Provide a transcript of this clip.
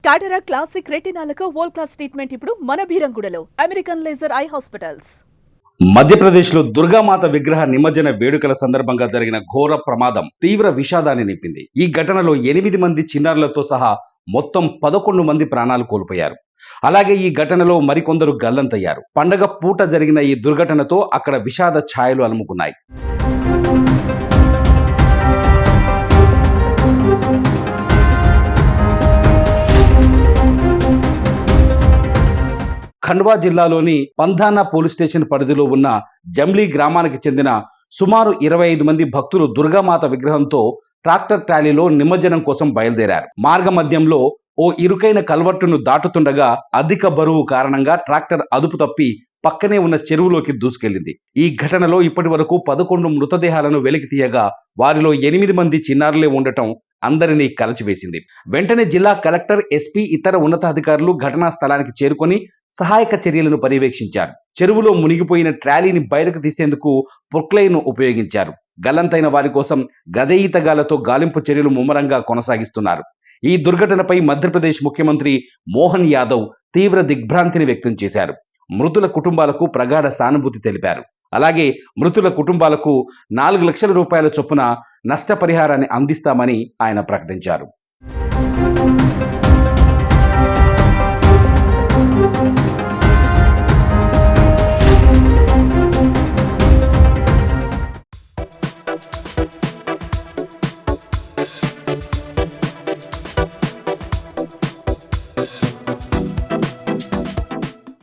టాటరా classic రెటినాలకు world class treatment ఇప్పుడు మన భీరంగూడలో American laser eye hospitals. మధ్యప్రదేశ్లో దుర్గామాత విగ్రహ నిమజ్జన వేడుకల సందర్భంగా జరిగిన ఘోర ప్రమాదం తీవ్ర విషాదాన్ని నింపింది. ఈ ఘటనలో 8 మంది చిన్నారులతో సహా మొత్తం 11 మంది ప్రాణాలు కోల్పోయారు. అలాగే ఈ ఘటనలో మరికొందరు గల్లంతయ్యారు. పండగ పూట జరిగిన ఈ దుర్ఘటనతో అక్కడ విషాద ఛాయలు అలుముకున్నాయి. ఖండ్వా జిల్లాలోని పంధానా పోలీస్ స్టేషన్ పరిధిలో ఉన్న జమ్లీ గ్రామానికి చెందిన సుమారు 25 మంది భక్తులు దుర్గామాత విగ్రహంతో ట్రాక్టర్ ట్రాలీలో నిమజ్జనం కోసం బయలుదేరారు. మార్గ మధ్యంలో ఓ ఇరుకైన కల్వర్టును దాటుతుండగా అధిక బరువు కారణంగా ట్రాక్టర్ అదుపు తప్పి పక్కనే ఉన్న చెరువులోకి దూసుకెళ్లింది. ఈ ఘటనలో ఇప్పటి వరకు 11 మృతదేహాలను వెలికి తీయగా వారిలో 8 మంది చిన్నారులే ఉండటం అందరినీ కలచివేసింది. వెంటనే జిల్లా కలెక్టర్, ఎస్పీ, ఇతర ఉన్నతాధికారులు ఘటనా స్థలానికి చేరుకొని సహాయక చర్యలను పర్యవేక్షించారు. చెరువులో మునిగిపోయిన ట్రాలీని బయటకు తీసేందుకు ప్రొక్లైన్ను ఉపయోగించారు. గల్లంతైన వారి కోసం గజ ఈతగాళ్లతో గాలింపు చర్యలు ముమ్మరంగా కొనసాగిస్తున్నారు. ఈ దుర్ఘటనపై మధ్యప్రదేశ్ ముఖ్యమంత్రి మోహన్ యాదవ్ తీవ్ర దిగ్భ్రాంతిని వ్యక్తం చేశారు. మృతుల కుటుంబాలకు ప్రగాఢ సానుభూతి తెలిపారు. అలాగే మృతుల కుటుంబాలకు 4 లక్షల రూపాయల చొప్పున నష్టపరిహారాన్ని అందిస్తామని ఆయన ప్రకటించారు.